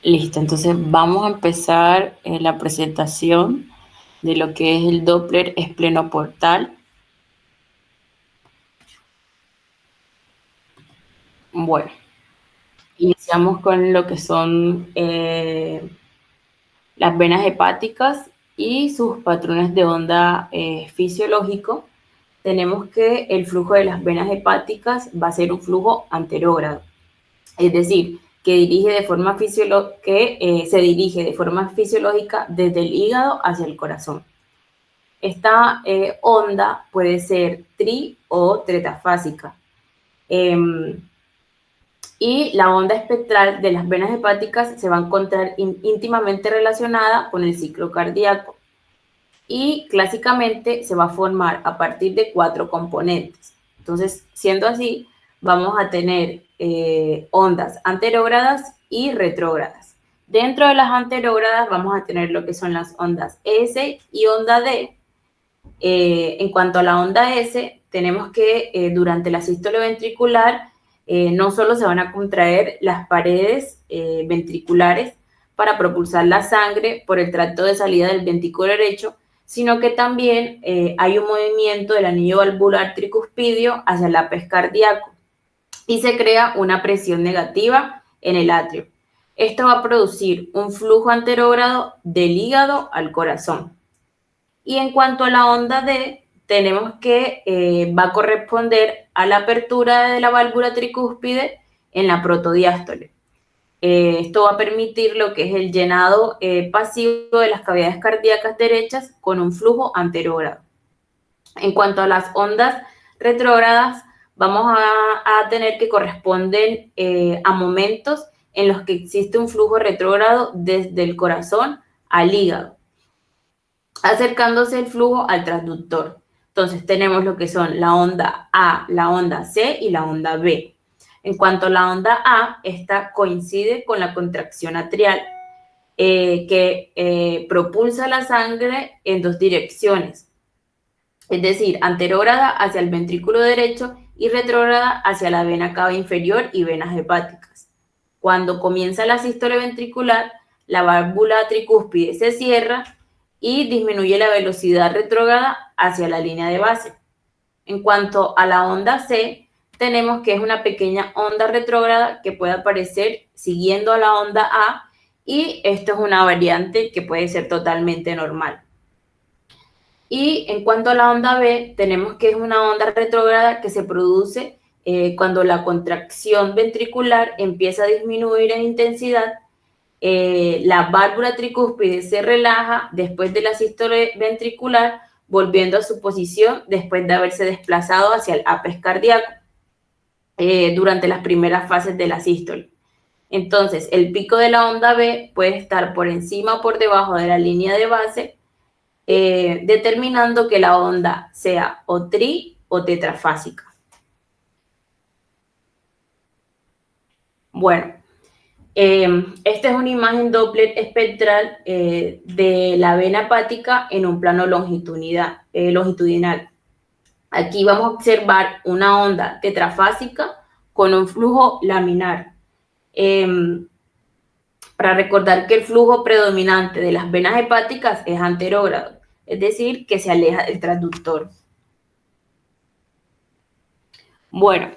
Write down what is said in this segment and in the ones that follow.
Listo, entonces vamos a empezar la presentación de lo que es el Doppler esplenoportal. Bueno, iniciamos con lo que son las venas hepáticas y sus patrones de onda fisiológico. Tenemos que el flujo de las venas hepáticas va a ser un flujo anterógrado, es decir, que se dirige de forma fisiológica desde el hígado hacia el corazón. Esta onda puede ser tri o tetafásica. Y la onda espectral de las venas hepáticas se va a encontrar íntimamente relacionada con el ciclo cardíaco. Y clásicamente se va a formar a partir de 4 componentes. Entonces, siendo así, vamos a tener ondas anterógradas y retrógradas. Dentro de las anterógradas vamos a tener lo que son las ondas S y onda D. En cuanto a la onda S, tenemos que durante la sístole ventricular no solo se van a contraer las paredes ventriculares para propulsar la sangre por el tracto de salida del ventrículo derecho, sino que también hay un movimiento del anillo valvular tricuspidio hacia el apex cardíaco y se crea una presión negativa en el atrio. Esto va a producir un flujo anterógrado del hígado al corazón. Y en cuanto a la onda D, tenemos que va a corresponder a la apertura de la válvula tricúspide en la protodiástole. Esto va a permitir lo que es el llenado pasivo de las cavidades cardíacas derechas con un flujo anterógrado. En cuanto a las ondas retrógradas, vamos a tener que corresponden a momentos en los que existe un flujo retrógrado desde el corazón al hígado, acercándose el flujo al transductor. Entonces tenemos lo que son la onda A, la onda C y la onda B. En cuanto a la onda A, esta coincide con la contracción atrial que propulsa la sangre en 2 direcciones, es decir, anterógrada hacia el ventrículo derecho y retrógrada hacia la vena cava inferior y venas hepáticas. Cuando comienza la sístole ventricular, la válvula tricúspide se cierra y disminuye la velocidad retrógrada hacia la línea de base. En cuanto a la onda C, tenemos que es una pequeña onda retrógrada que puede aparecer siguiendo a la onda A, y esto es una variante que puede ser totalmente normal. Y en cuanto a la onda B, tenemos que es una onda retrógrada que se produce cuando la contracción ventricular empieza a disminuir en intensidad. La válvula tricúspide se relaja después de la sístole ventricular, volviendo a su posición después de haberse desplazado hacia el apex cardíaco durante las primeras fases de la sístole. Entonces, el pico de la onda B puede estar por encima o por debajo de la línea de base, determinando que la onda sea o tri o tetrafásica. Bueno, esta es una imagen Doppler espectral de la vena hepática en un plano longitudinal. Aquí vamos a observar una onda tetrafásica con un flujo laminar. Para recordar que el flujo predominante de las venas hepáticas es anterógrado, es decir, que se aleja del transductor. Bueno,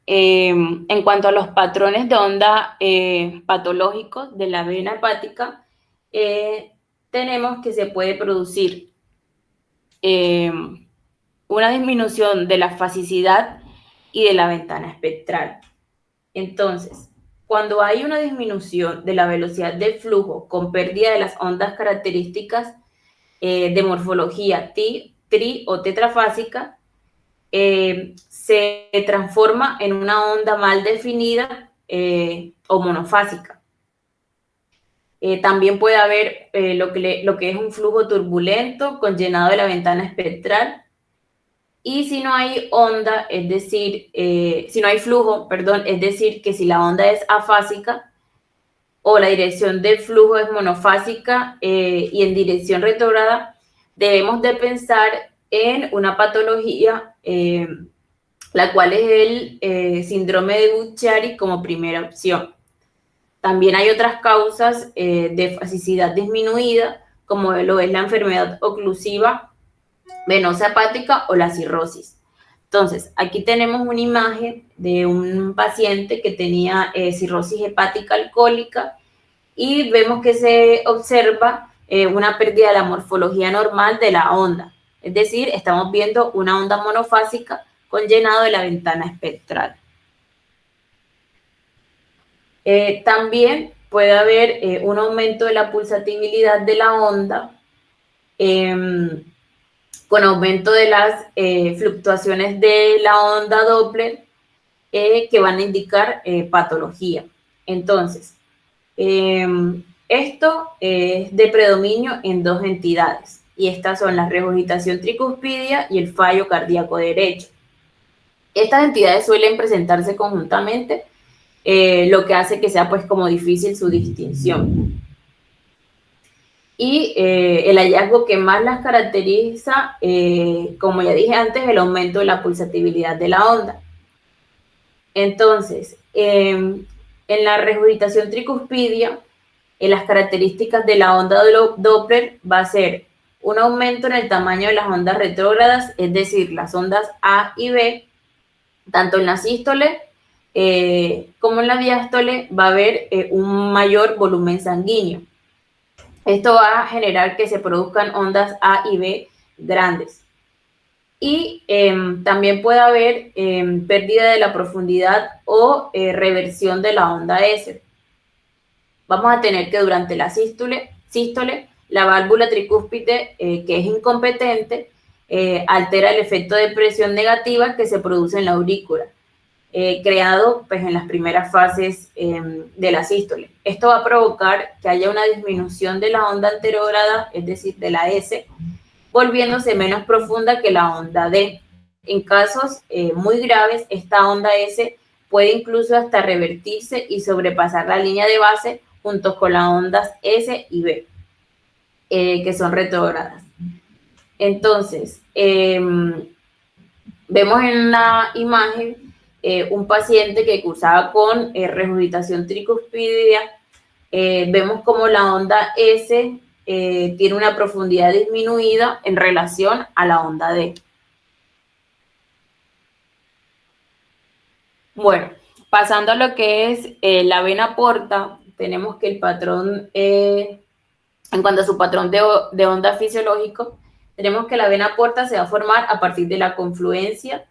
en cuanto a los patrones de onda patológicos de la vena hepática, tenemos que se puede producir una disminución de la fasicidad y de la ventana espectral. Entonces, cuando hay una disminución de la velocidad del flujo con pérdida de las ondas características de morfología tri o tetrafásica, se transforma en una onda mal definida o monofásica. También puede haber lo que es un flujo turbulento con llenado de la ventana espectral. Y si no hay onda, es decir, si no hay flujo, perdón, es decir, que si la onda es afásica o la dirección del flujo es monofásica y en dirección retrógrada, debemos de pensar en una patología, la cual es el síndrome de Buchiari como primera opción. También hay otras causas de fasicidad disminuida, como lo es la enfermedad oclusiva venosa hepática o la cirrosis. Entonces, aquí tenemos una imagen de un paciente que tenía cirrosis hepática alcohólica y vemos que se observa una pérdida de la morfología normal de la onda. Es decir, estamos viendo una onda monofásica con llenado de la ventana espectral. También puede haber un aumento de la pulsatividad de la onda con aumento de las fluctuaciones de la onda Doppler que van a indicar patología. Entonces, esto es de predominio en dos entidades, y estas son la regurgitación tricuspidia y el fallo cardíaco derecho. Estas entidades suelen presentarse conjuntamente, lo que hace que sea pues como difícil su distinción. Y el hallazgo que más las caracteriza, como ya dije antes, es el aumento de la pulsatividad de la onda. Entonces, en la regurgitación tricuspidia, las características de la onda Doppler va a ser un aumento en el tamaño de las ondas retrógradas, es decir, las ondas A y B, tanto en la sístole como en la diástole va a haber un mayor volumen sanguíneo. Esto va a generar que se produzcan ondas A y B grandes. Y también puede haber pérdida de la profundidad o reversión de la onda S. Vamos a tener que durante la sístole la válvula tricúspide, que es incompetente, altera el efecto de presión negativa que se produce en la aurícula, creado pues, en las primeras fases de la sístole. Esto va a provocar que haya una disminución de la onda anterograda, es decir, de la S, volviéndose menos profunda que la onda D. En casos muy graves, esta onda S puede incluso hasta revertirse y sobrepasar la línea de base junto con las ondas S y B, que son retrógradas. Entonces, vemos en la imagen un paciente que cursaba con regurgitación tricuspidia. Vemos como la onda S tiene una profundidad disminuida en relación a la onda D. Bueno, pasando a lo que es la vena porta, tenemos que el patrón, en cuanto a su patrón de onda fisiológico, tenemos que la vena porta se va a formar a partir de la confluencia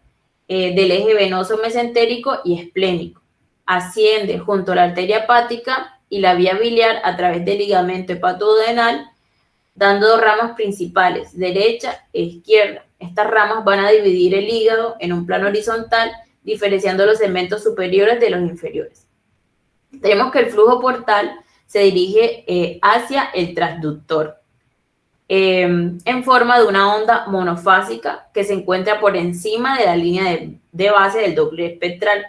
del eje venoso mesentérico y esplénico. Asciende junto a la arteria hepática y la vía biliar a través del ligamento hepatoduodenal, dando dos ramas principales, derecha e izquierda. Estas ramas van a dividir el hígado en un plano horizontal, diferenciando los segmentos superiores de los inferiores. Tenemos que el flujo portal se dirige hacia el transductor en forma de una onda monofásica que se encuentra por encima de la línea de base del Doppler espectral.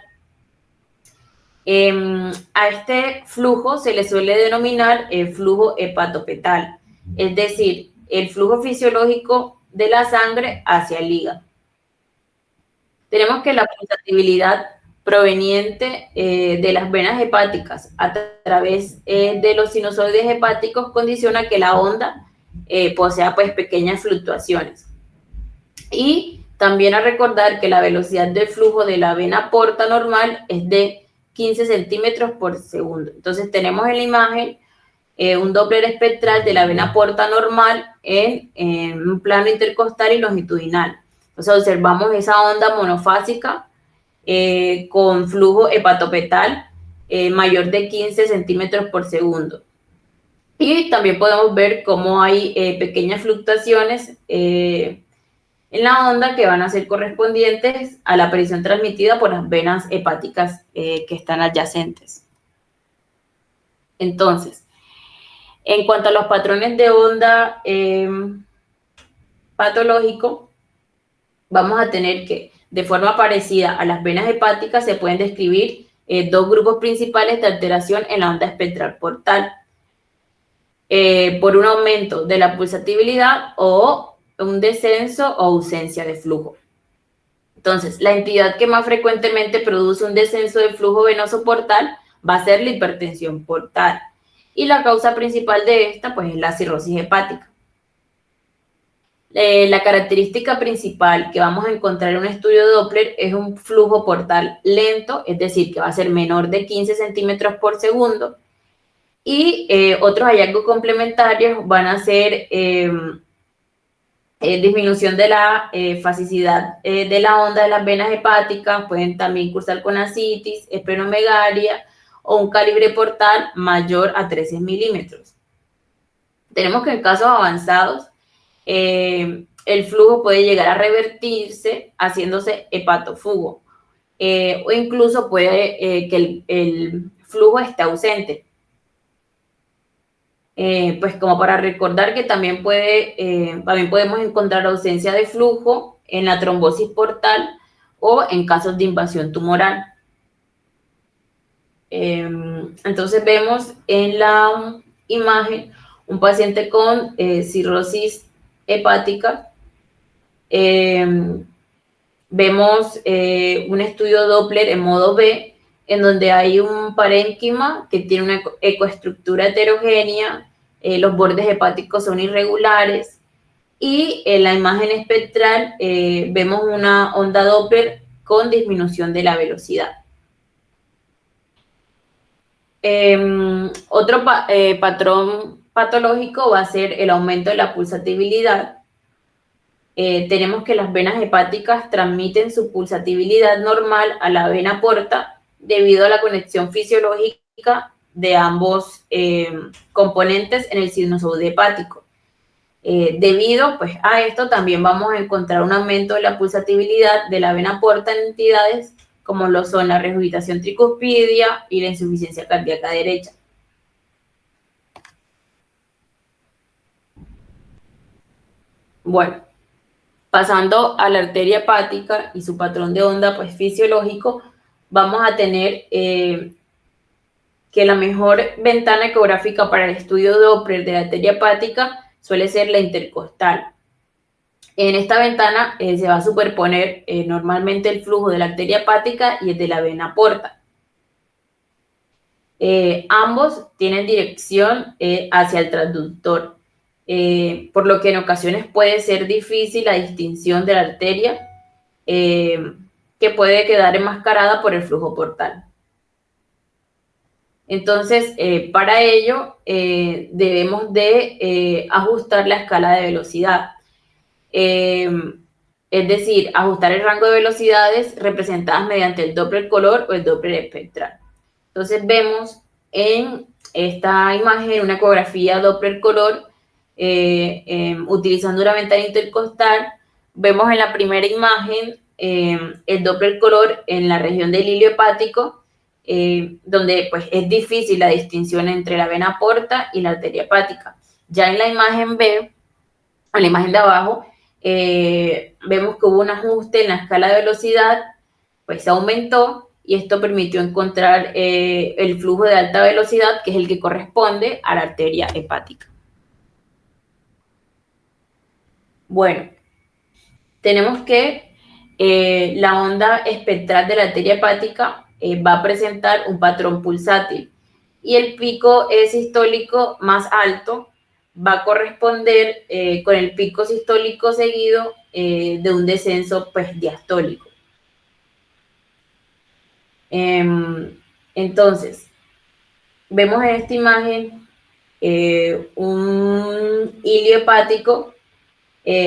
A este flujo se le suele denominar el flujo hepatopetal, es decir, el flujo fisiológico de la sangre hacia el hígado. Tenemos que la pulsatividad proveniente de las venas hepáticas a través de los sinusoides hepáticos condiciona que la onda posea pues pequeñas fluctuaciones. Y también a recordar que la velocidad del flujo de la vena porta normal es de 15 centímetros por segundo. Entonces tenemos en la imagen un Doppler espectral de la vena porta normal en un plano intercostal y longitudinal. Entonces observamos esa onda monofásica con flujo hepatopetal mayor de 15 centímetros por segundo. Y también podemos ver cómo hay pequeñas fluctuaciones en la onda que van a ser correspondientes a la presión transmitida por las venas hepáticas que están adyacentes. Entonces, en cuanto a los patrones de onda patológico, vamos a tener que, de forma parecida a las venas hepáticas, se pueden describir dos grupos principales de alteración en la onda espectral portal. Por un aumento de la pulsatividad o un descenso o ausencia de flujo. Entonces, la entidad que más frecuentemente produce un descenso del flujo venoso portal va a ser la hipertensión portal. Y la causa principal de esta, pues, es la cirrosis hepática. La característica principal que vamos a encontrar en un estudio Doppler es un flujo portal lento, es decir, que va a ser menor de 15 centímetros por segundo. Y otros hallazgos complementarios van a ser disminución de la fasicidad de la onda de las venas hepáticas, pueden también cursar con ascitis, esplenomegalia o un calibre portal mayor a 13 milímetros. Tenemos que en casos avanzados, el flujo puede llegar a revertirse haciéndose hepatofugo, o incluso puede que el flujo esté ausente. Pues como para recordar que también podemos encontrar ausencia de flujo en la trombosis portal o en casos de invasión tumoral. Entonces vemos en la imagen un paciente con cirrosis hepática. Vemos un estudio Doppler en modo B, en donde hay un parénquima que tiene una ecoestructura heterogénea, los bordes hepáticos son irregulares, y en la imagen espectral vemos una onda Doppler con disminución de la velocidad. Otro patrón patológico va a ser el aumento de la pulsatibilidad. Tenemos que las venas hepáticas transmiten su pulsatibilidad normal a la vena porta debido a la conexión fisiológica de ambos componentes en el sinusoide hepático. Debido pues, a esto también vamos a encontrar un aumento de la pulsatibilidad de la vena porta en entidades como lo son la regurgitación tricuspidia y la insuficiencia cardíaca derecha. Bueno, pasando a la arteria hepática y su patrón de onda pues, fisiológico, vamos a tener que la mejor ventana ecográfica para el estudio Doppler de la arteria hepática suele ser la intercostal. En esta ventana se va a superponer normalmente el flujo de la arteria hepática y el de la vena porta. Ambos tienen dirección hacia el transductor, por lo que en ocasiones puede ser difícil la distinción de la arteria que puede quedar enmascarada por el flujo portal. Entonces, para ello debemos de ajustar la escala de velocidad. Es decir, ajustar el rango de velocidades representadas mediante el Doppler color o el Doppler espectral. Entonces vemos en esta imagen una ecografía Doppler color utilizando una ventana intercostal. Vemos en la primera imagen el Doppler color en la región del hilio hepático, donde pues, es difícil la distinción entre la vena porta y la arteria hepática. Ya en la imagen B, en la imagen de abajo, vemos que hubo un ajuste en la escala de velocidad, pues se aumentó y esto permitió encontrar el flujo de alta velocidad, que es el que corresponde a la arteria hepática. Bueno, tenemos que la onda espectral de la arteria hepática va a presentar un patrón pulsátil y el pico sistólico más alto va a corresponder con el pico sistólico seguido de un descenso pues, diastólico. Entonces, vemos en esta imagen un hilio hepático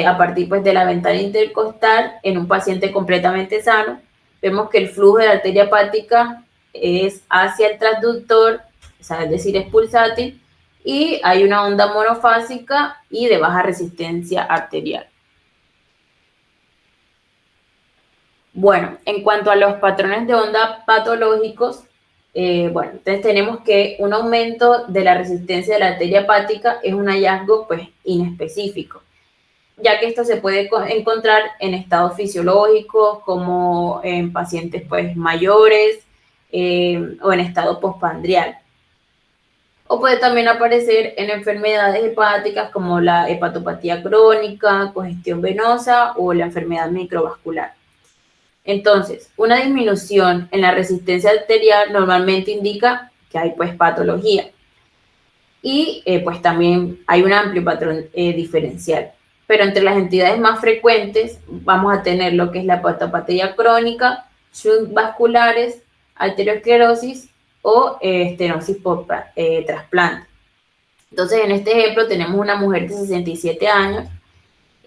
a partir pues, de la ventana intercostal en un paciente completamente sano. Vemos que el flujo de la arteria hepática es hacia el transductor, o sea, es decir, es pulsátil, y hay una onda monofásica y de baja resistencia arterial. Bueno, en cuanto a los patrones de onda patológicos, bueno, entonces tenemos que un aumento de la resistencia de la arteria hepática es un hallazgo pues, inespecífico, ya que esto se puede encontrar en estados fisiológicos como en pacientes pues, mayores o en estado postprandial. O puede también aparecer en enfermedades hepáticas como la hepatopatía crónica, congestión venosa o la enfermedad microvascular. Entonces, una disminución en la resistencia arterial normalmente indica que hay pues patología y pues también hay un amplio patrón diferencial. Pero entre las entidades más frecuentes vamos a tener lo que es la patopatía crónica, shunt vasculares, arteriosclerosis o estenosis por trasplante. Entonces, en este ejemplo tenemos una mujer de 67 años,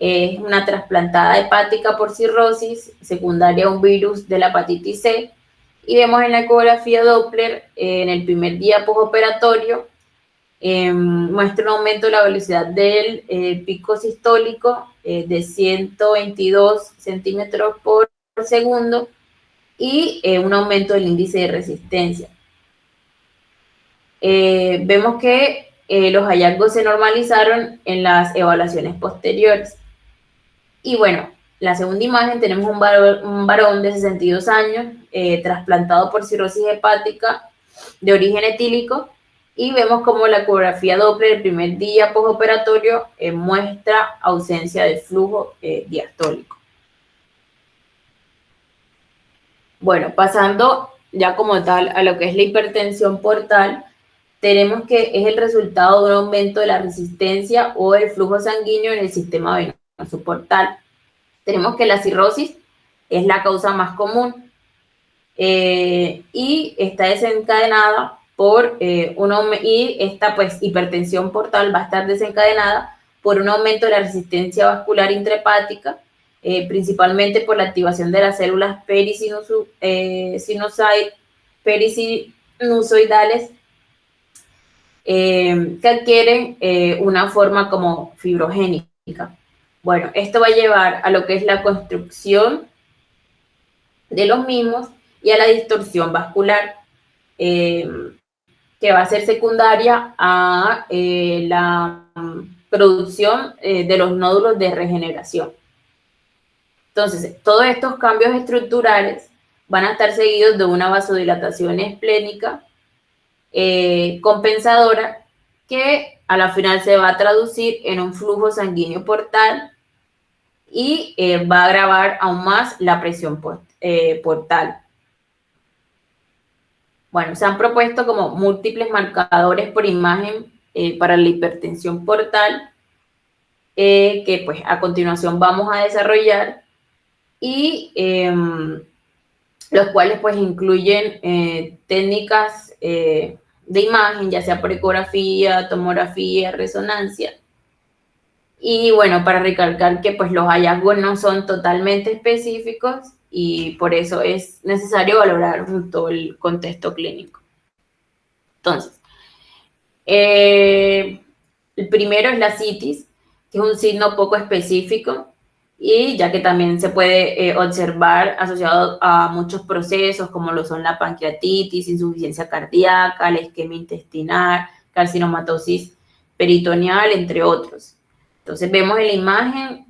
es una trasplantada hepática por cirrosis secundaria a un virus de la hepatitis C, y vemos en la ecografía Doppler en el primer día postoperatorio muestra un aumento de la velocidad del pico sistólico de 122 centímetros por segundo y un aumento del índice de resistencia. Vemos que los hallazgos se normalizaron en las evaluaciones posteriores. Y bueno, la segunda imagen tenemos un varón de 62 años trasplantado por cirrosis hepática de origen etílico, y vemos como la ecografía Doppler el primer día postoperatorio muestra ausencia de flujo diastólico. Bueno, pasando ya como tal a lo que es la hipertensión portal, tenemos que es el resultado de un aumento de la resistencia o el flujo sanguíneo en el sistema venoso portal. Tenemos que la cirrosis es la causa más común y está desencadenada por y esta pues hipertensión portal va a estar desencadenada por un aumento de la resistencia vascular intrahepática, principalmente por la activación de las células perisinusoidales que adquieren una forma como fibrogénica. Bueno, esto va a llevar a lo que es la construcción de los mismos y a la distorsión vascular, que va a ser secundaria a la producción de los nódulos de regeneración. Entonces, todos estos cambios estructurales van a estar seguidos de una vasodilatación esplénica compensadora que a la final se va a traducir en un flujo sanguíneo portal y va a agravar aún más la presión portal. Bueno, se han propuesto como múltiples marcadores por imagen para la hipertensión portal, que pues a continuación vamos a desarrollar, y los cuales pues incluyen técnicas de imagen, ya sea por ecografía, tomografía, resonancia. Y bueno, para recalcar que pues los hallazgos no son totalmente específicos y por eso es necesario valorar todo el contexto clínico. Entonces, el primero es la citis, que es un signo poco específico, y ya que también se puede observar asociado a muchos procesos como lo son la pancreatitis, insuficiencia cardíaca, la isquemia intestinal, carcinomatosis peritoneal, entre otros. Entonces vemos en la imagen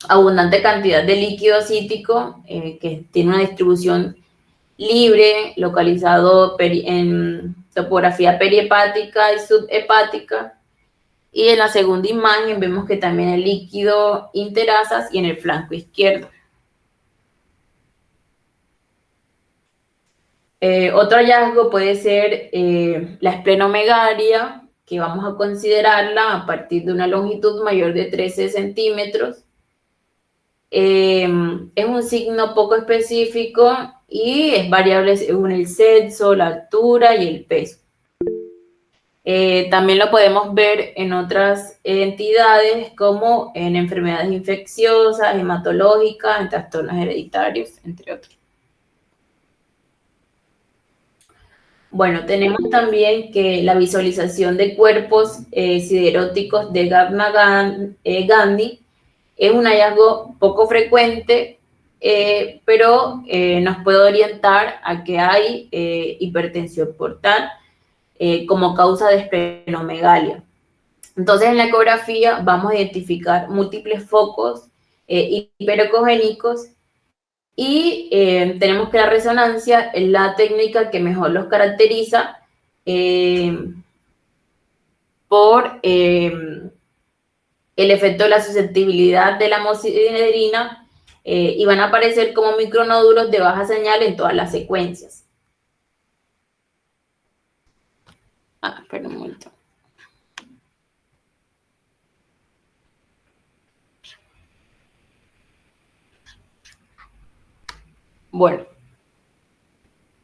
abundante cantidad de líquido cítico que tiene una distribución libre, localizado en topografía perihepática y subhepática. Y en la segunda imagen vemos que también hay líquido interasas y en el flanco izquierdo. Otro hallazgo puede ser la esplenomegalia, que vamos a considerarla a partir de una longitud mayor de 13 centímetros. Es un signo poco específico y es variable según el sexo, la altura y el peso. También lo podemos ver en otras entidades como en enfermedades infecciosas, hematológicas, en trastornos hereditarios, entre otros. Bueno, tenemos también que la visualización de cuerpos sideróticos de Gandhi es un hallazgo poco frecuente, pero nos puede orientar a que hay hipertensión portal como causa de esplenomegalia. Entonces, en la ecografía vamos a identificar múltiples focos hiperecogénicos y tenemos que la resonancia es la técnica que mejor los caracteriza por el efecto de la susceptibilidad de la hemosiderina y van a aparecer como micronódulos de baja señal en todas las secuencias. Espera un momento. Bueno,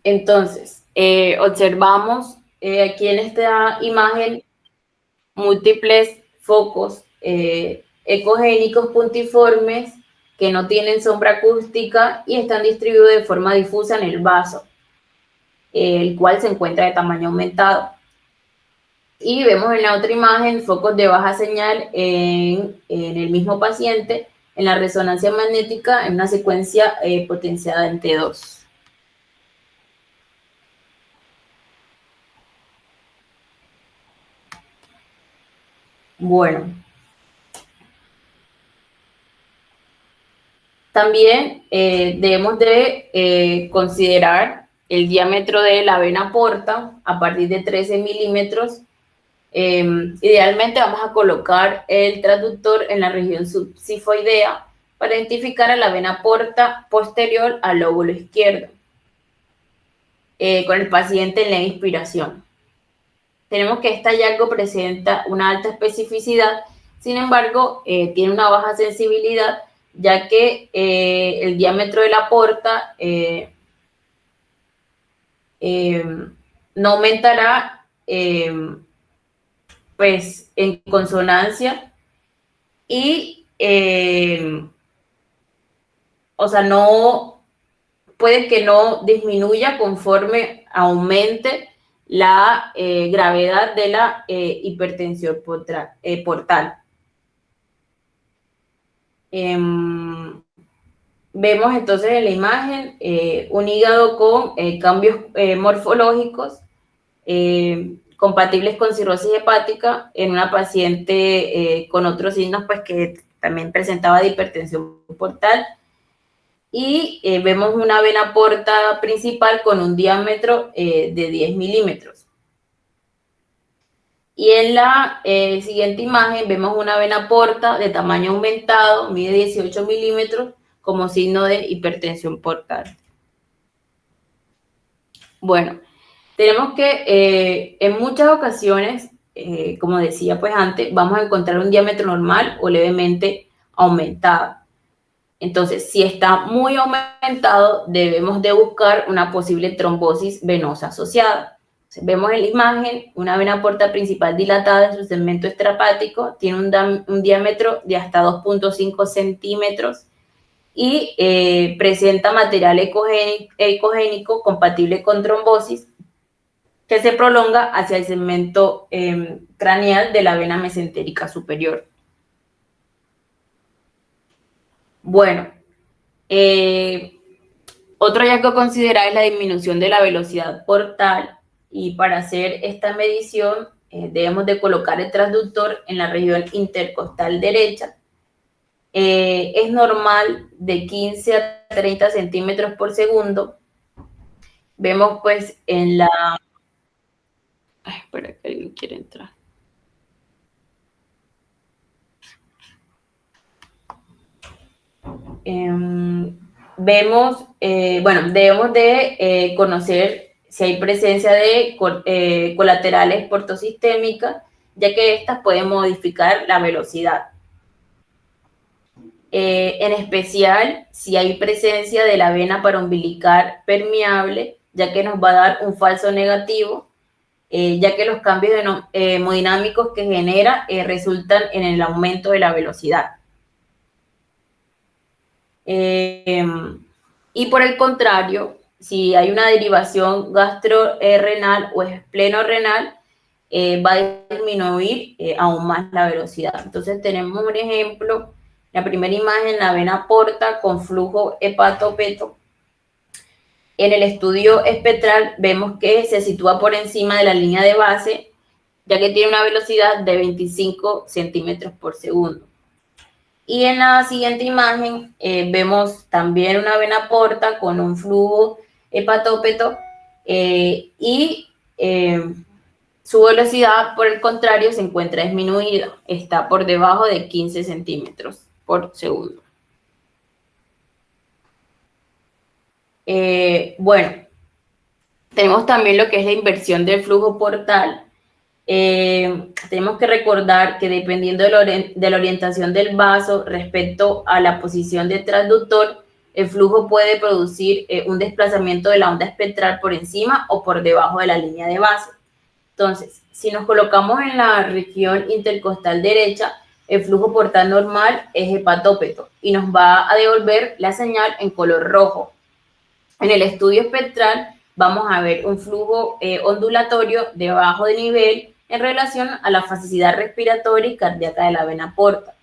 entonces, observamos aquí en esta imagen múltiples focos ecogénicos puntiformes que no tienen sombra acústica y están distribuidos de forma difusa en el vaso, el cual se encuentra de tamaño aumentado. Y vemos en la otra imagen focos de baja señal en el mismo paciente en la resonancia magnética en una secuencia potenciada en T2. Bueno, también debemos de considerar el diámetro de la vena porta a partir de 13 milímetros. Idealmente vamos a colocar el transductor en la región subsifoidea para identificar a la vena porta posterior al lóbulo izquierdo, con el paciente en la inspiración. Tenemos que este hallazgo presenta una alta especificidad, sin embargo, tiene una baja sensibilidad, ya que el diámetro de la porta no aumentará pues en consonancia y o sea, no puede que no disminuya conforme aumente la gravedad de la hipertensión portal. Vemos entonces en la imagen un hígado con cambios morfológicos compatibles con cirrosis hepática en una paciente con otros signos pues que también presentaba de hipertensión portal. Y vemos una vena porta principal con un diámetro de 10 milímetros. Y en la siguiente imagen vemos una vena porta de tamaño aumentado, mide 18 milímetros, como signo de hipertensión portal. Bueno, tenemos que en muchas ocasiones, como decía pues antes, vamos a encontrar un diámetro normal o levemente aumentado. Entonces, si está muy aumentado, debemos de buscar una posible trombosis venosa asociada. Entonces, vemos en la imagen una vena porta principal dilatada en su segmento extrahepático, tiene un diámetro de hasta 2.5 centímetros y presenta material ecogénico compatible con trombosis que se prolonga hacia el segmento craneal de la vena mesentérica superior. Bueno, otro hallazgo a considerar es la disminución de la velocidad portal, y para hacer esta medición debemos de colocar el transductor en la región intercostal derecha. Es normal de 15 a 30 centímetros por segundo. Vemos pues en la... espera que alguien quiere entrar. Vemos, bueno, debemos de conocer si hay presencia de colaterales portosistémicas, ya que estas pueden modificar la velocidad. En especial, si hay presencia de la vena paraumbilical permeable, ya que nos va a dar un falso negativo, ya que los cambios hemodinámicos que genera resultan en el aumento de la velocidad. Y por el contrario, si hay una derivación gastrorenal o esplenorenal, va a disminuir aún más la velocidad. Entonces tenemos un ejemplo, la primera imagen, la vena porta con flujo hepatopeto. En el estudio espectral vemos que se sitúa por encima de la línea de base, ya que tiene una velocidad de 25 centímetros por segundo. Y en la siguiente imagen vemos también una vena porta con un flujo hepatópeto y su velocidad, por el contrario, se encuentra disminuida. Está por debajo de 15 centímetros por segundo. Bueno, tenemos también lo que es la inversión del flujo portal. Tenemos que recordar que dependiendo de la orientación del vaso respecto a la posición del transductor, el flujo puede producir un desplazamiento de la onda espectral por encima o por debajo de la línea de base. Entonces, si nos colocamos en la región intercostal derecha, el flujo portal normal es hepatópeto y nos va a devolver la señal en color rojo. En el estudio espectral vamos a ver un flujo ondulatorio de bajo de nivel en relación a la facilidad respiratoria y cardíaca de la vena porta.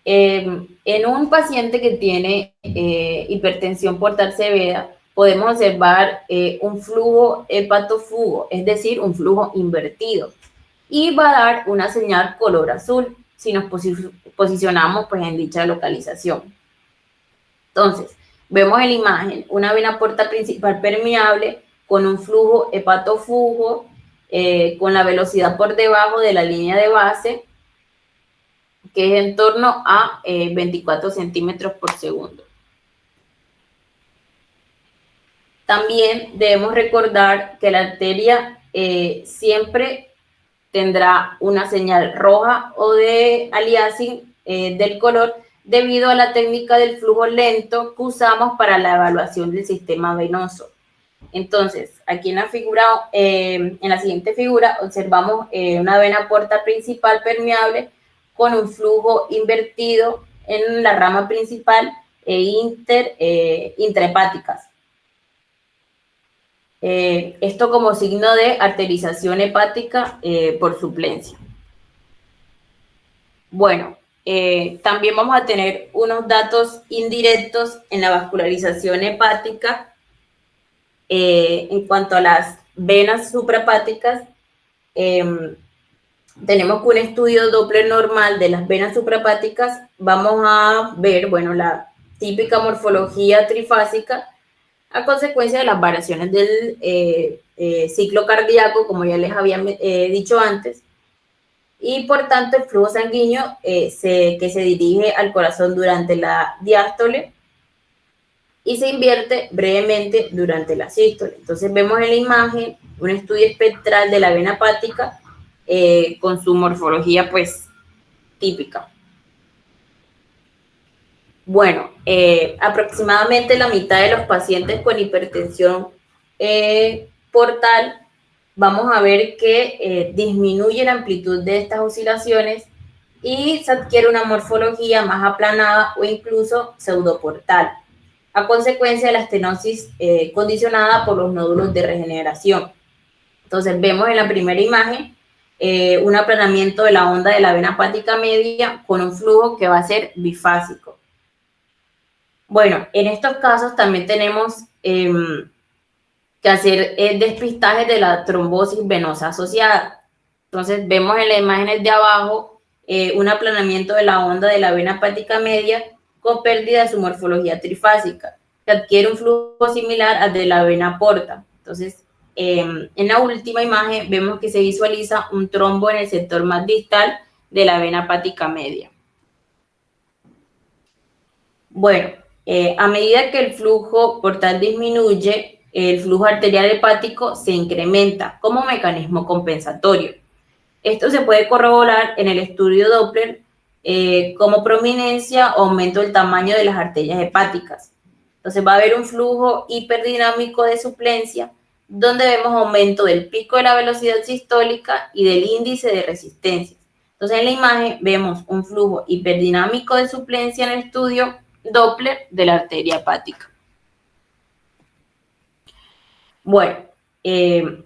En un paciente que tiene hipertensión portal severa, podemos observar un flujo hepatofugo, es decir, un flujo invertido, y va a dar una señal color azul si nos posicionamos pues, en dicha localización. Entonces, vemos en la imagen una vena porta principal permeable con un flujo hepatofugo con la velocidad por debajo de la línea de base, que es en torno a 24 centímetros por segundo. También debemos recordar que la arteria siempre tendrá una señal roja o de aliasing del color debido a la técnica del flujo lento que usamos para la evaluación del sistema venoso. Entonces, aquí en la figura, en la siguiente figura, observamos una vena porta principal permeable con un flujo invertido en la rama principal intrahepáticas. Esto como signo de arterización hepática por suplencia. Bueno, también vamos a tener unos datos indirectos en la vascularización hepática en cuanto a las venas suprahepáticas. Tenemos que un estudio Doppler normal de las venas suprahepáticas vamos a ver, bueno, la típica morfología trifásica a consecuencia de las variaciones del ciclo cardíaco, como ya les había dicho antes, y por tanto el flujo sanguíneo que se dirige al corazón durante la diástole y se invierte brevemente durante la sístole. Entonces vemos en la imagen un estudio espectral de la vena hepática con su morfología pues típica. Bueno, aproximadamente la mitad de los pacientes con hipertensión portal vamos a ver que disminuye la amplitud de estas oscilaciones y se adquiere una morfología más aplanada o incluso pseudoportal, a consecuencia de la estenosis condicionada por los nódulos de regeneración. Entonces vemos en la primera imagen un aplanamiento de la onda de la vena hepática media con un flujo que va a ser bifásico. Bueno, en estos casos también tenemos que hacer despistaje de la trombosis venosa asociada. Entonces vemos en las imágenes de abajo un aplanamiento de la onda de la vena hepática media con pérdida de su morfología trifásica, que adquiere un flujo similar al de la vena porta. Entonces, en la última imagen vemos que se visualiza un trombo en el sector más distal de la vena hepática media. Bueno, a medida que el flujo portal disminuye, el flujo arterial hepático se incrementa como mecanismo compensatorio. Esto se puede corroborar en el estudio Doppler como prominencia o aumento del tamaño de las arterias hepáticas. Entonces va a haber un flujo hiperdinámico de suplencia donde vemos aumento del pico de la velocidad sistólica y del índice de resistencia. Entonces en la imagen vemos un flujo hiperdinámico de suplencia en el estudio Doppler de la arteria hepática. Bueno, hay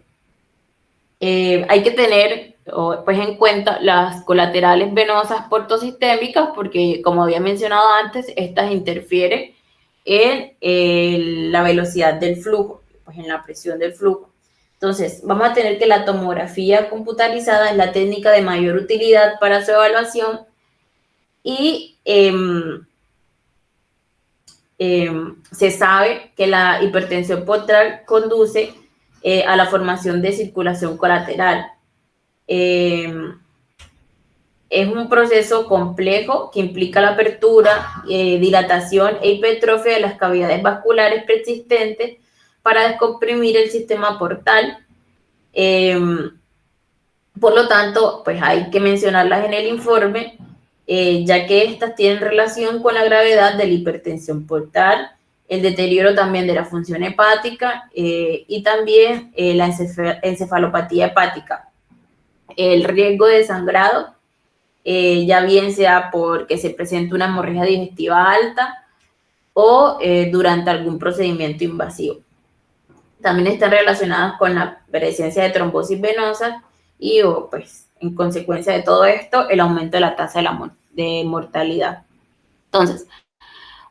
que tener pues en cuenta las colaterales venosas portosistémicas porque, como había mencionado antes, estas interfieren en la velocidad del flujo, pues en la presión del flujo. Entonces, vamos a tener que la tomografía computarizada es la técnica de mayor utilidad para su evaluación y se sabe que la hipertensión portal conduce a la formación de circulación colateral. es un proceso complejo que implica la apertura, dilatación e hipertrofia de las cavidades vasculares preexistentes para descomprimir el sistema portal. Por lo tanto, pues hay que mencionarlas en el informe, ya que estas tienen relación con la gravedad de la hipertensión portal, el deterioro también de la función hepática y también la encefalopatía hepática, el riesgo de sangrado, ya bien sea porque se presenta una hemorragia digestiva alta o durante algún procedimiento invasivo. También están relacionadas con la presencia de trombosis venosa y, pues, en consecuencia de todo esto, el aumento de la tasa de mortalidad. Entonces,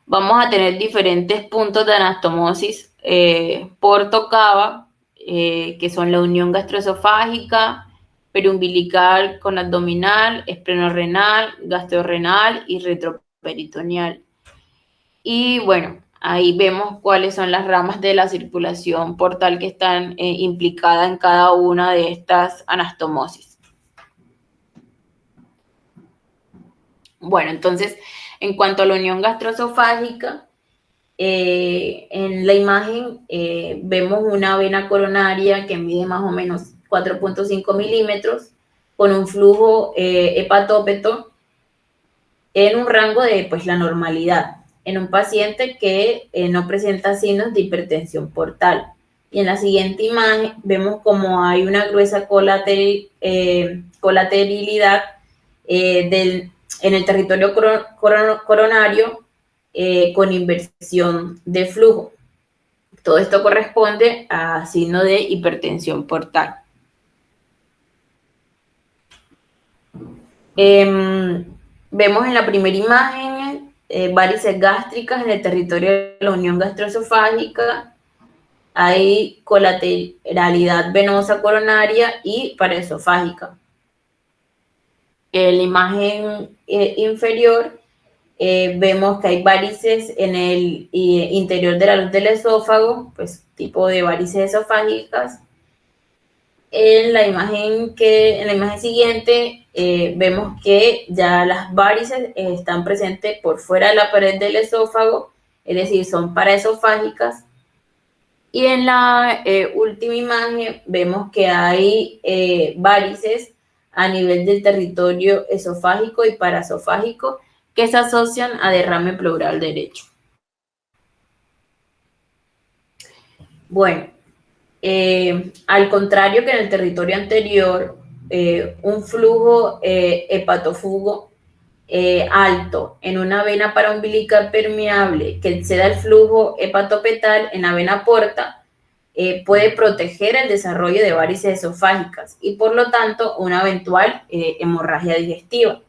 vamos a tener diferentes puntos de anastomosis por TOCAVA, que son la unión gastroesofágica, periumbilical con abdominal, esplenorenal, gastrorenal y retroperitoneal. Y bueno, ahí vemos cuáles son las ramas de la circulación portal que están implicadas en cada una de estas anastomosis. Bueno, entonces, en cuanto a la unión gastroesofágica, en la imagen vemos una vena coronaria que mide más o menos 4.5 milímetros con un flujo hepatópeto en un rango de, pues, la normalidad, en un paciente que no presenta signos de hipertensión portal. Y en la siguiente imagen vemos como hay una gruesa colateralidad en el territorio coronario con inversión de flujo. Todo esto corresponde a signo de hipertensión portal. Vemos en la primera imagen varices gástricas en el territorio de la unión gastroesofágica. Hay colateralidad venosa coronaria y paraesofágica. En la imagen inferior vemos que hay varices en el interior de la luz del esófago, pues tipo de varices esofágicas. En la imagen siguiente vemos que ya las varices están presentes por fuera de la pared del esófago, es decir, son paraesofágicas. Y en la última imagen vemos que hay varices a nivel del territorio esofágico y paraesofágico que se asocian a derrame pleural derecho. Bueno, al contrario que en el territorio anterior, un flujo hepatofugo alto en una vena paraumbilical permeable que exceda el flujo hepatopetal en la vena porta puede proteger el desarrollo de varices esofágicas y por lo tanto una eventual hemorragia digestiva.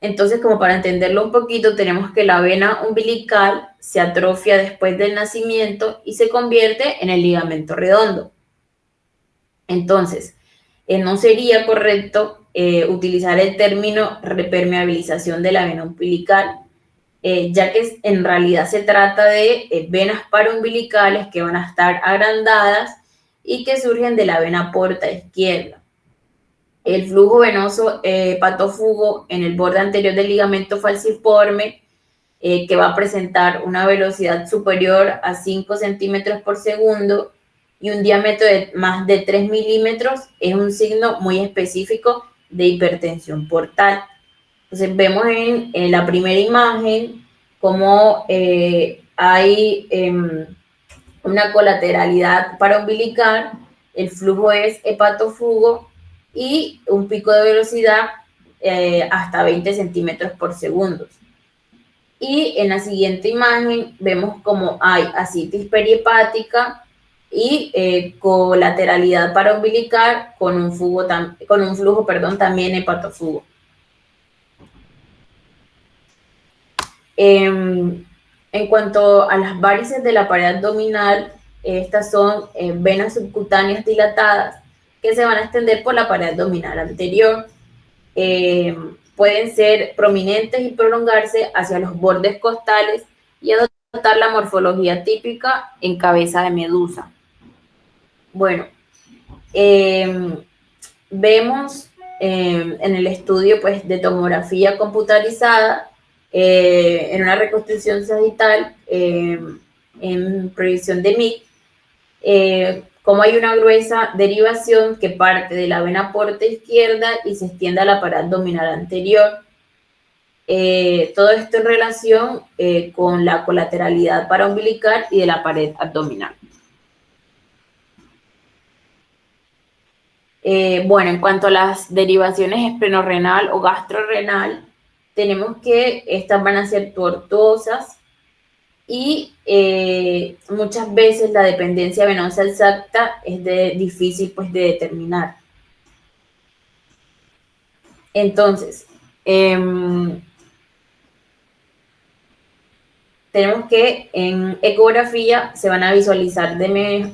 Entonces, como para entenderlo un poquito, tenemos que la vena umbilical se atrofia después del nacimiento y se convierte en el ligamento redondo. Entonces, no sería correcto utilizar el término repermeabilización de la vena umbilical, ya que en realidad se trata de venas paraumbilicales que van a estar agrandadas y que surgen de la vena porta izquierda. El flujo venoso hepatófugo en el borde anterior del ligamento falciforme, que va a presentar una velocidad superior a 5 centímetros por segundo y un diámetro de más de 3 milímetros, es un signo muy específico de hipertensión portal. Entonces vemos en la primera imagen cómo hay una colateralidad paraumbilical, el flujo es hepatofugo y un pico de velocidad hasta 20 centímetros por segundo. Y en la siguiente imagen vemos como hay ascitis perihepática y colateralidad paraumbilical con un flujo también hepatofugo. En cuanto a las varices de la pared abdominal, estas son venas subcutáneas dilatadas que se van a extender por la pared abdominal anterior. Pueden ser prominentes y prolongarse hacia los bordes costales y adoptar la morfología típica en cabeza de medusa. Bueno, vemos en el estudio pues, de tomografía computarizada, en una reconstrucción sagital, en proyección de MIG, como hay una gruesa derivación que parte de la vena porta izquierda y se extiende a la pared abdominal anterior. Todo esto en relación con la colateralidad paraumbilical y de la pared abdominal. Bueno, en cuanto a las derivaciones esplenorenal o gastrorenal, tenemos que estas van a ser tortuosas y muchas veces la dependencia venosa exacta es difícil pues, de determinar. Entonces, tenemos que en ecografía se van a visualizar de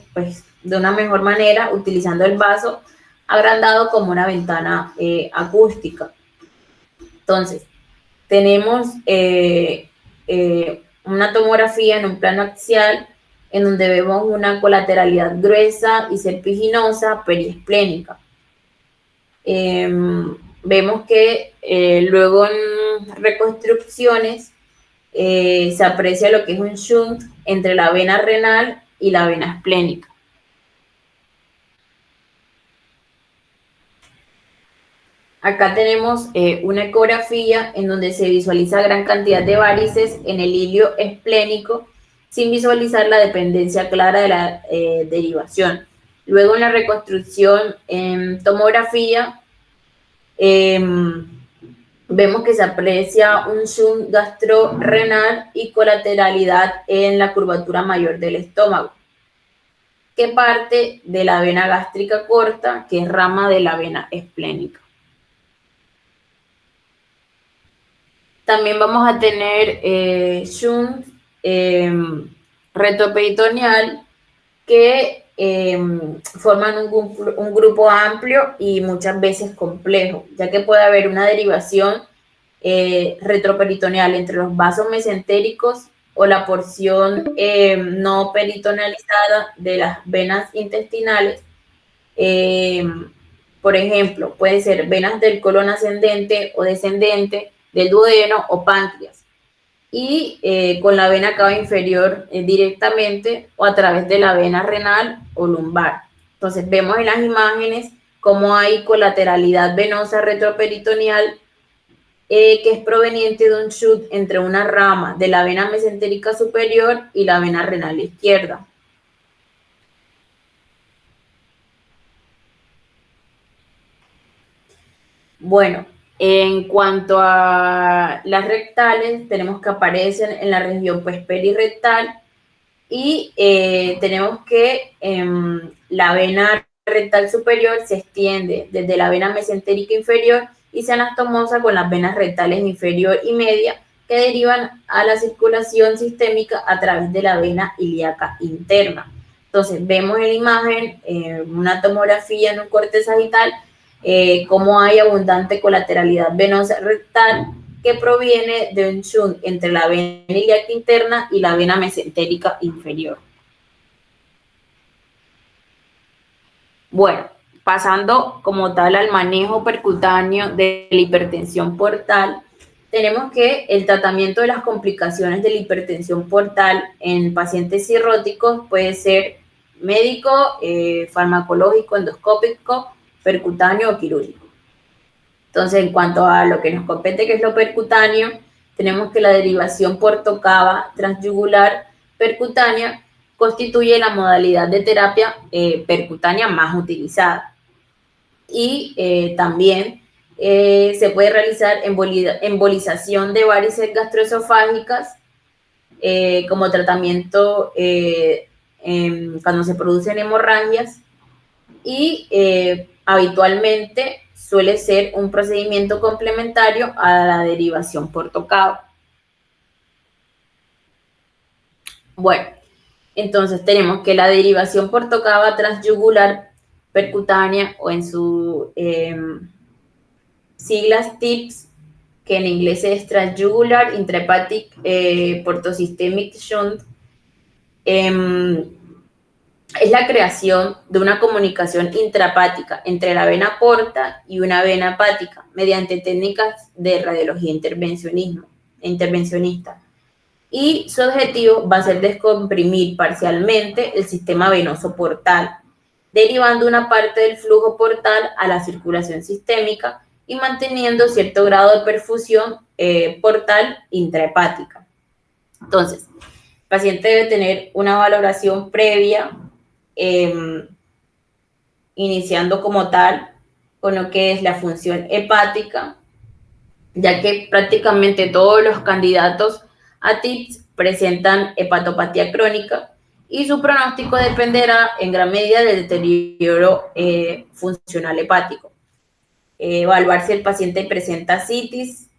una mejor manera utilizando el vaso agrandado como una ventana acústica. Entonces, tenemos una tomografía en un plano axial en donde vemos una colateralidad gruesa y serpiginosa periesplénica. Vemos que luego en reconstrucciones se aprecia lo que es un shunt entre la vena renal y la vena esplénica. Acá tenemos una ecografía en donde se visualiza gran cantidad de varices en el hilio esplénico sin visualizar la dependencia clara de la derivación. Luego en la reconstrucción en tomografía vemos que se aprecia un shunt gastrorrenal y colateralidad en la curvatura mayor del estómago, que parte de la vena gástrica corta, que es rama de la vena esplénica. También vamos a tener shunt retroperitoneal que forman un grupo amplio y muchas veces complejo, ya que puede haber una derivación retroperitoneal entre los vasos mesentéricos o la porción no peritonealizada de las venas intestinales. Por ejemplo, puede ser venas del colon ascendente o descendente, del duodeno o páncreas, y con la vena cava inferior directamente o a través de la vena renal o lumbar. Entonces vemos en las imágenes cómo hay colateralidad venosa retroperitoneal que es proveniente de un shunt entre una rama de la vena mesentérica superior y la vena renal izquierda. Bueno, en cuanto a las rectales, tenemos que aparecen en la región pues, perirectal y tenemos que la vena rectal superior se extiende desde la vena mesentérica inferior y se anastomosa con las venas rectales inferior y media que derivan a la circulación sistémica a través de la vena ilíaca interna. Entonces vemos en la imagen una tomografía en un corte sagital cómo hay abundante colateralidad venosa rectal que proviene de un shunt entre la vena ilíaca interna y la vena mesentérica inferior. Bueno, pasando como tal al manejo percutáneo de la hipertensión portal, tenemos que el tratamiento de las complicaciones de la hipertensión portal en pacientes cirróticos puede ser médico, farmacológico, endoscópico, percutáneo o quirúrgico. Entonces, en cuanto a lo que nos compete, que es lo percutáneo, tenemos que la derivación portocava transyugular percutánea constituye la modalidad de terapia percutánea más utilizada. Y también se puede realizar embolización de varices gastroesofágicas como tratamiento cuando se producen hemorragias y habitualmente suele ser un procedimiento complementario a la derivación portocava. Bueno, entonces tenemos que la derivación portocava transyugular percutánea o en su siglas TIPS, que en inglés es Transjugular Intrahepatic Portosystemic Shunt, es la creación de una comunicación intrahepática entre la vena porta y una vena hepática mediante técnicas de radiología intervencionista. Y su objetivo va a ser descomprimir parcialmente el sistema venoso portal, derivando una parte del flujo portal a la circulación sistémica y manteniendo cierto grado de perfusión portal intrahepática. Entonces, el paciente debe tener una valoración previa, iniciando como tal con lo que es la función hepática, ya que prácticamente todos los candidatos a TIPS presentan hepatopatía crónica y su pronóstico dependerá en gran medida del deterioro funcional hepático. Evaluar si el paciente presenta ascitis,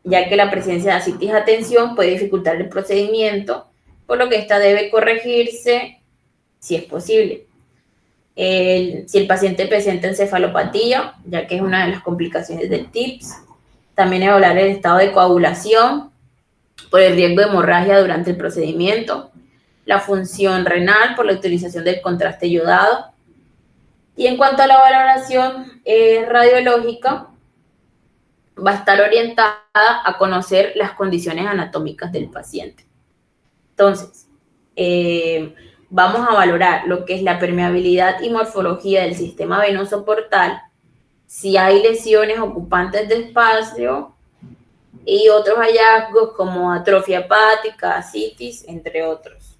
ya que la presencia de ascitis a tensión puede dificultar el procedimiento, por lo que esta debe corregirse si es posible. Si el paciente presenta encefalopatía, ya que es una de las complicaciones del TIPS. También evaluar el estado de coagulación por el riesgo de hemorragia durante el procedimiento. La función renal por la utilización del contraste yodado. Y en cuanto a la valoración radiológica, va a estar orientada a conocer las condiciones anatómicas del paciente. Entonces, vamos a valorar lo que es la permeabilidad y morfología del sistema venoso portal, si hay lesiones ocupantes de espacio y otros hallazgos como atrofia hepática, ascitis, entre otros.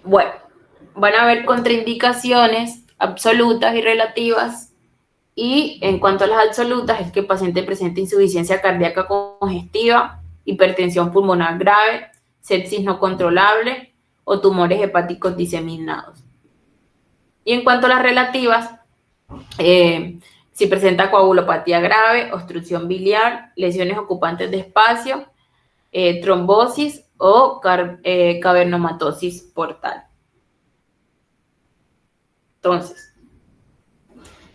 Bueno, van a haber contraindicaciones absolutas y relativas. Y en cuanto a las absolutas, es que el paciente presente insuficiencia cardíaca congestiva, hipertensión pulmonar grave, sepsis no controlable o tumores hepáticos diseminados. Y en cuanto a las relativas, si presenta coagulopatía grave, obstrucción biliar, lesiones ocupantes de espacio, trombosis o cavernomatosis portal. Entonces,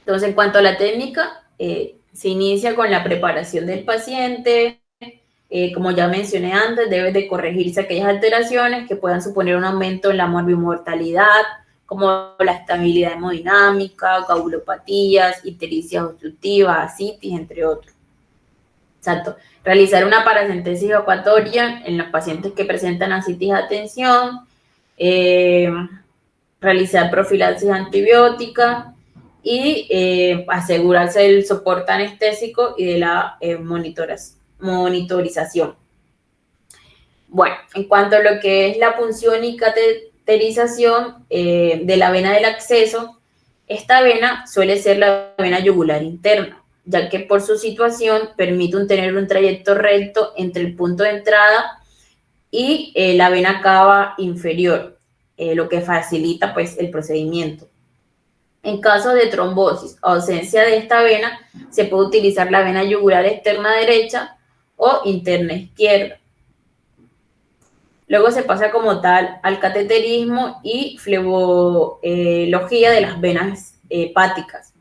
en cuanto a la técnica, se inicia con la preparación del paciente. Como ya mencioné antes, deben de corregirse aquellas alteraciones que puedan suponer un aumento en la morbimortalidad, como la estabilidad hemodinámica, coagulopatías, ictericia obstructiva, ascitis, entre otros. Exacto. Realizar una paracentesis evacuatoria en los pacientes que presentan ascitis a tensión, realizar profilaxis antibiótica y asegurarse del soporte anestésico y de la monitorización. Bueno, en cuanto a lo que es la punción y cateterización de la vena del acceso, esta vena suele ser la vena yugular interna, ya que por su situación permite tener un trayecto recto entre el punto de entrada y la vena cava inferior, lo que facilita pues el procedimiento. En caso de trombosis o ausencia de esta vena, se puede utilizar la vena yugular externa derecha o interna izquierda. Luego se pasa como tal al cateterismo y flebología de las venas hepáticas.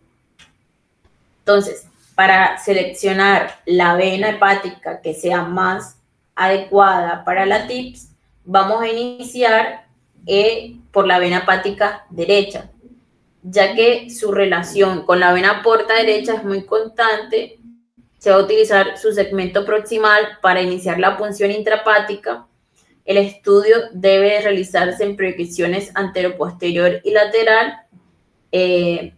Entonces, para seleccionar la vena hepática que sea más adecuada para la TIPS, vamos a iniciar por la vena hepática derecha, ya que su relación con la vena porta derecha es muy constante. Se va a utilizar su segmento proximal para iniciar la punción intrahepática. El estudio debe realizarse en proyecciones anteroposterior y lateral. Y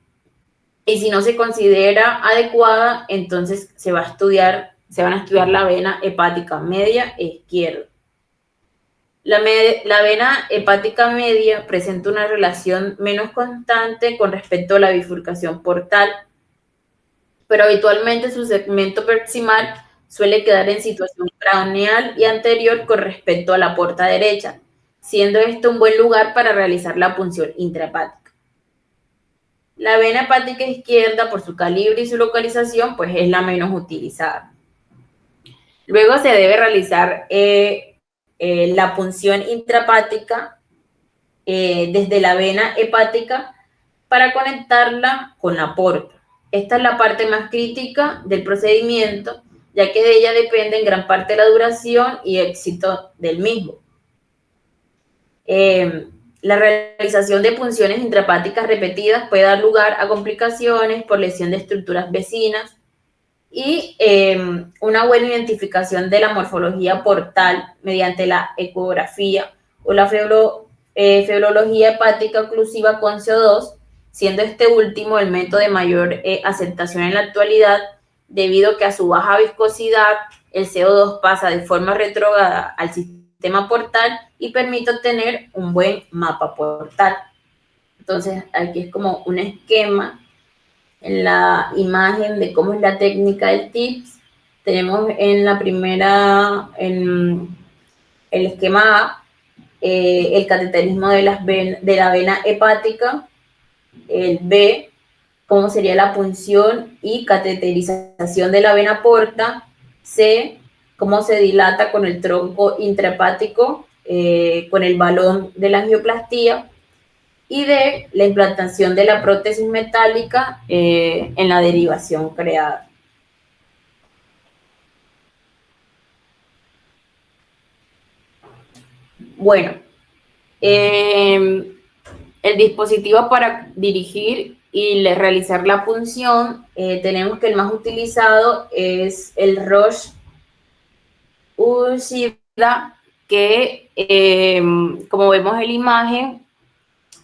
si no se considera adecuada, entonces se van a estudiar la vena hepática media e izquierda. La vena hepática media presenta una relación menos constante con respecto a la bifurcación portal, pero habitualmente su segmento proximal suele quedar en situación craneal y anterior con respecto a la porta derecha, siendo esto un buen lugar para realizar la punción intrahepática. La vena hepática izquierda, por su calibre y su localización, pues es la menos utilizada. Luego se debe realizar la punción intrahepática desde la vena hepática para conectarla con la porta. Esta es la parte más crítica del procedimiento, ya que de ella depende en gran parte la duración y éxito del mismo. La realización de punciones intrahepáticas repetidas puede dar lugar a complicaciones por lesión de estructuras vecinas y una buena identificación de la morfología portal mediante la ecografía o la fibrología hepática oclusiva con CO2, siendo este último el método de mayor aceptación en la actualidad, debido a que a su baja viscosidad el CO2 pasa de forma retrógrada al sistema portal y permite obtener un buen mapa portal. Entonces, aquí es como un esquema en la imagen de cómo es la técnica del TIPS. Tenemos en la primera, en el esquema A, el cateterismo de la vena hepática, el B, cómo sería la punción y cateterización de la vena porta, C, cómo se dilata con el tronco intrahepático, con el balón de la angioplastía, y D, la implantación de la prótesis metálica en la derivación creada. Bueno, el dispositivo para dirigir y realizar la punción, tenemos que el más utilizado es el Roche Ushida, que como vemos en la imagen,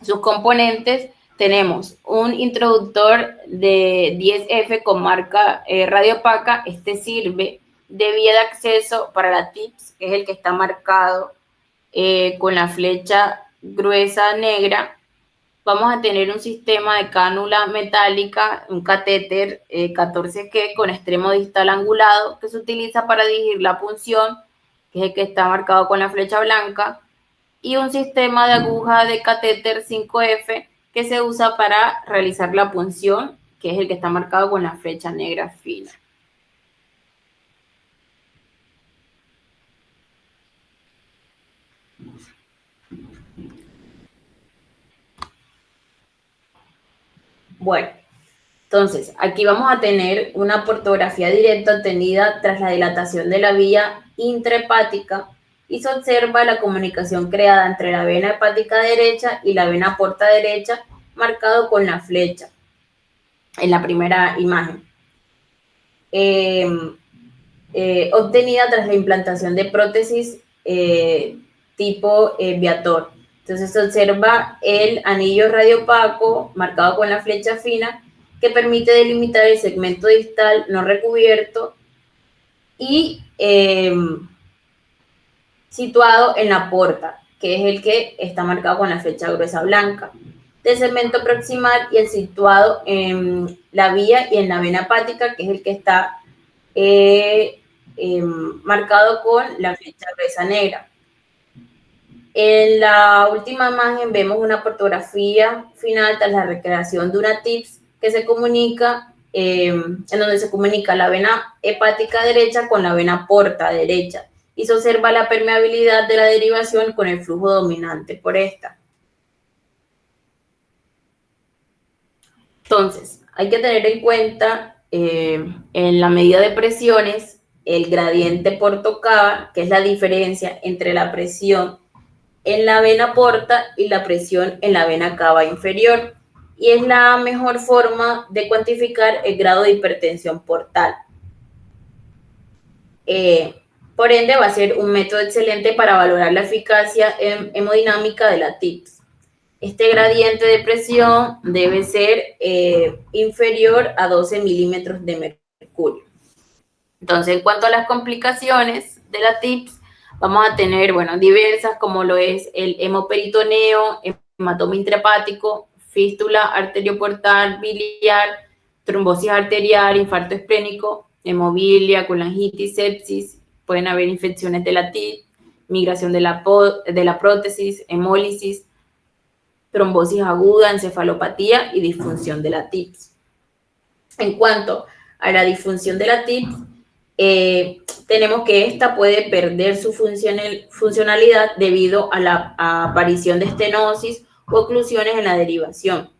sus componentes, tenemos un introductor de 10F con marca radiopaca. Este sirve de vía de acceso para la TIPS, que es el que está marcado con la flecha gruesa negra. Vamos a tener un sistema de cánula metálica, un catéter 14G con extremo distal angulado, que se utiliza para dirigir la punción, que es el que está marcado con la flecha blanca, y un sistema de aguja de catéter 5F que se usa para realizar la punción, que es el que está marcado con la flecha negra fina. Bueno, entonces aquí vamos a tener una portografía directa obtenida tras la dilatación de la vía intrahepática y se observa la comunicación creada entre la vena hepática derecha y la vena porta derecha, marcado con la flecha en la primera imagen, obtenida tras la implantación de prótesis tipo Viator. Entonces se observa el anillo radiopaco marcado con la flecha fina, que permite delimitar el segmento distal no recubierto y situado en la porta, que es el que está marcado con la flecha gruesa blanca, del segmento proximal, y el situado en la vía y en la vena hepática, que es el que está marcado con la flecha gruesa negra. En la última imagen vemos una portografía final tras la recreación de una TIPS que se comunica, en donde se comunica la vena hepática derecha con la vena porta derecha, y se observa la permeabilidad de la derivación con el flujo dominante por esta. Entonces, hay que tener en cuenta en la medida de presiones el gradiente porto-cava, que es la diferencia entre la presión en la vena porta y la presión en la vena cava inferior, y es la mejor forma de cuantificar el grado de hipertensión portal. Por ende, va a ser un método excelente para valorar la eficacia hemodinámica de la TIPS. Este gradiente de presión debe ser inferior a 12 milímetros de mercurio. Entonces, en cuanto a las complicaciones de la TIPS, vamos a tener, bueno, diversas, como lo es el hemoperitoneo, hematoma intrahepático, fístula arterioportal biliar, trombosis arterial, infarto esplénico, hemobilia, colangitis, sepsis, pueden haber infecciones de la TIPS, migración de la prótesis, hemólisis, trombosis aguda, encefalopatía y disfunción de la TIPS. En cuanto a la disfunción de la TIPS, tenemos que esta puede perder su funcionalidad debido a la aparición de estenosis o oclusiones en la derivación.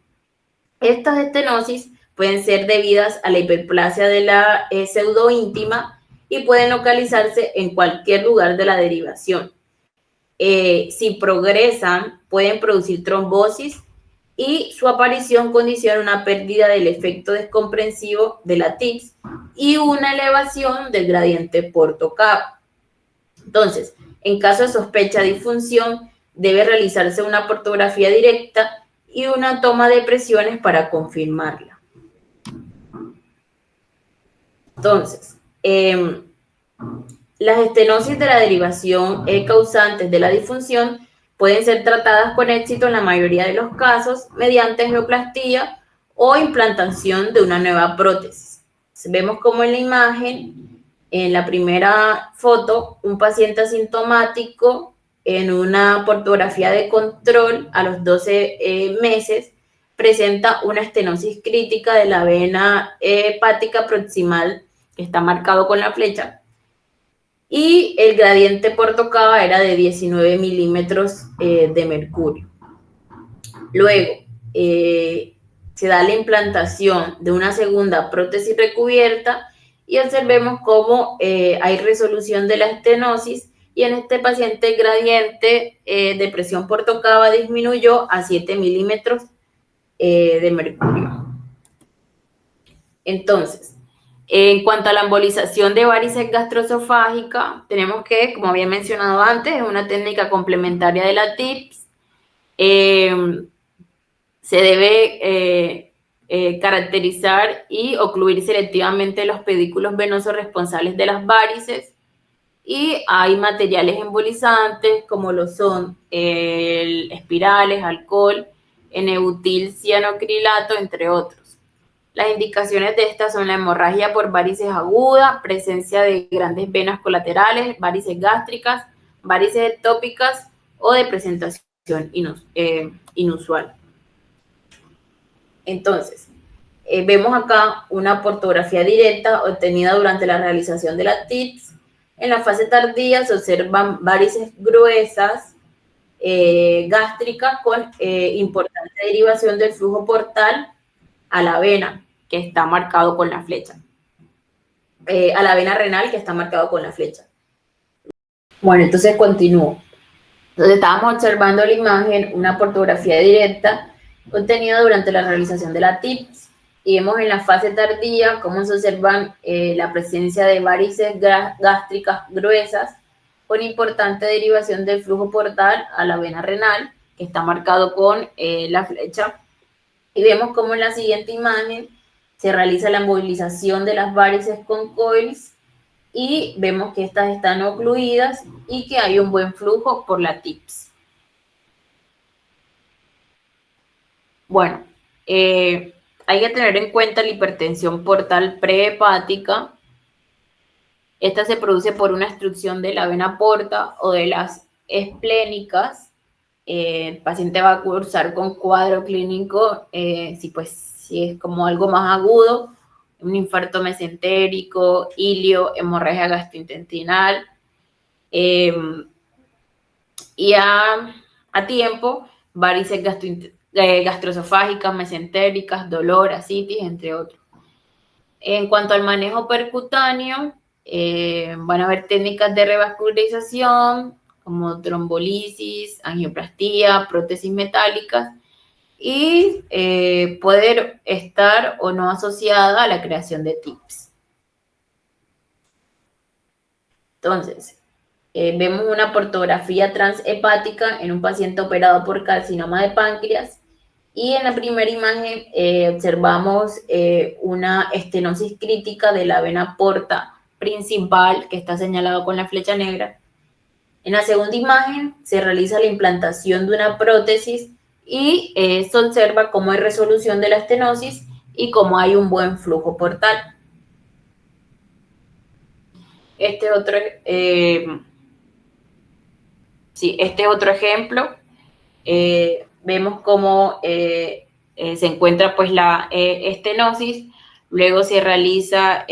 Estas estenosis pueden ser debidas a la hiperplasia de la pseudoíntima y pueden localizarse en cualquier lugar de la derivación. Si progresan, pueden producir trombosis y su aparición condiciona una pérdida del efecto descomprensivo de la TIPS y una elevación del gradiente Porto-Cava. Entonces, en caso de sospecha de disfunción, debe realizarse una portografía directa y una toma de presiones para confirmarla. Entonces, las estenosis de la derivación causantes de la disfunción pueden ser tratadas con éxito en la mayoría de los casos mediante angioplastía o implantación de una nueva prótesis. Vemos como en la imagen, en la primera foto, un paciente asintomático en una portografía de control a los 12 meses presenta una estenosis crítica de la vena hepática proximal que está marcado con la flecha y el gradiente Porto-Cava era de 19 milímetros de mercurio. Luego, se da la implantación de una segunda prótesis recubierta y observemos cómo hay resolución de la estenosis y en este paciente el gradiente de presión Porto-Cava disminuyó a 7 milímetros de mercurio. Entonces, en cuanto a la embolización de varices gastroesofágica, tenemos que, como había mencionado antes, es una técnica complementaria de la TIPS. Se debe caracterizar y ocluir selectivamente los pedículos venosos responsables de las varices y hay materiales embolizantes como lo son espirales, alcohol, N-butilcianoacrilato, entre otros. Las indicaciones de estas son la hemorragia por varices aguda, presencia de grandes venas colaterales, varices gástricas, varices ectópicas o de presentación inusual. Entonces, vemos acá una portografía directa obtenida durante la realización de la TIPS. En la fase tardía se observan varices gruesas, gástricas con importante derivación del flujo portal a la vena, que está marcado con la flecha. A la vena renal, que está marcado con la flecha. Bueno, entonces continúo. Entonces estábamos observando la imagen, una portografía directa obtenida durante la realización de la TIPS y vemos en la fase tardía cómo se observan la presencia de varices gástricas gruesas con importante derivación del flujo portal a la vena renal, que está marcado con la flecha. Y vemos cómo en la siguiente imagen se realiza la embolización de las varices con coils y vemos que estas están ocluidas y que hay un buen flujo por la TIPS. Bueno, hay que tener en cuenta la hipertensión portal prehepática. Esta se produce por una obstrucción de la vena porta o de las esplénicas. El paciente va a cursar con cuadro clínico, si es como algo más agudo, un infarto mesentérico, ilio, hemorragia gastrointestinal, y a tiempo, varices gastroesofágicas, mesentéricas, dolor, ascitis, entre otros. En cuanto al manejo percutáneo, van a haber técnicas de revascularización, como trombolisis, angioplastía, prótesis metálicas, y poder estar o no asociada a la creación de TIPS. Entonces, vemos una portografía transhepática en un paciente operado por carcinoma de páncreas y en la primera imagen observamos una estenosis crítica de la vena porta principal que está señalado con la flecha negra. En la segunda imagen se realiza la implantación de una prótesis y se observa cómo hay resolución de la estenosis y cómo hay un buen flujo portal. Este es otro ejemplo. Vemos cómo se encuentra pues la estenosis, luego se realiza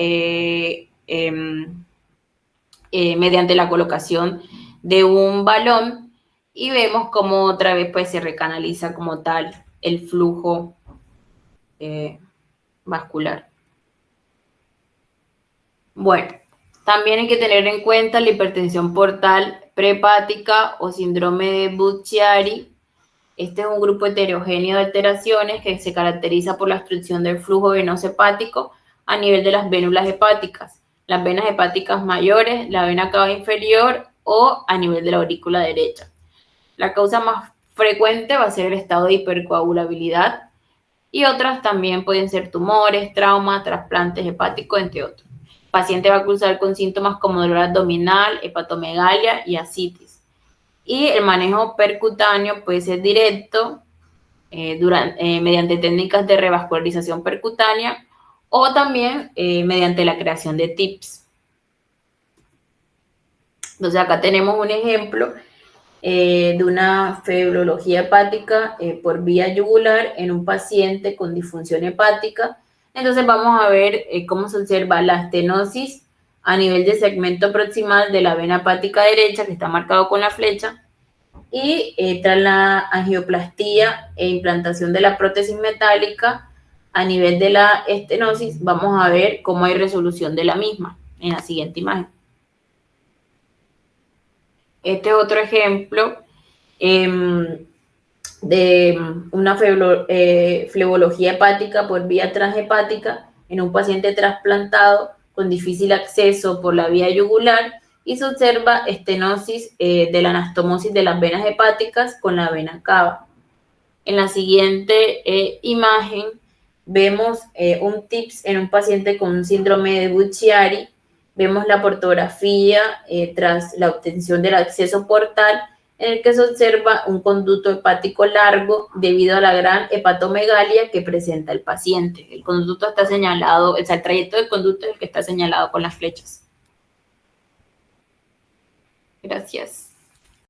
mediante la colocación de un balón y vemos cómo otra vez pues se recanaliza como tal el flujo vascular. Bueno, También hay que tener en cuenta la hipertensión portal prehepática o síndrome de Budd-Chiari. Este es un grupo heterogéneo de alteraciones que se caracteriza por la obstrucción del flujo venoso hepático a nivel de las vénulas hepáticas, las venas hepáticas mayores, la vena cava inferior o a nivel de la aurícula derecha. La causa más frecuente va a ser el estado de hipercoagulabilidad y otras también pueden ser tumores, trauma, trasplantes hepáticos, entre otros. El paciente va a cursar con síntomas como dolor abdominal, hepatomegalia y ascitis. Y el manejo percutáneo puede ser directo, mediante técnicas de revascularización percutánea o también mediante la creación de TIPS. Entonces acá tenemos un ejemplo de una fibrología hepática por vía yugular en un paciente con disfunción hepática. Entonces vamos a ver cómo se observa la estenosis a nivel del segmento proximal de la vena hepática derecha, que está marcado con la flecha, y tras la angioplastía e implantación de la prótesis metálica a nivel de la estenosis, vamos a ver cómo hay resolución de la misma en la siguiente imagen. Este es otro ejemplo de una flebología hepática por vía transhepática en un paciente trasplantado con difícil acceso por la vía yugular y se observa estenosis de la anastomosis de las venas hepáticas con la vena cava. En la siguiente imagen vemos un TIPS en un paciente con un síndrome de Budd-Chiari. Vemos la portografía tras la obtención del acceso portal en el que se observa un conducto hepático largo debido a la gran hepatomegalia que presenta el paciente. El conducto está señalado, el trayecto del conducto es el que está señalado con las flechas. Gracias.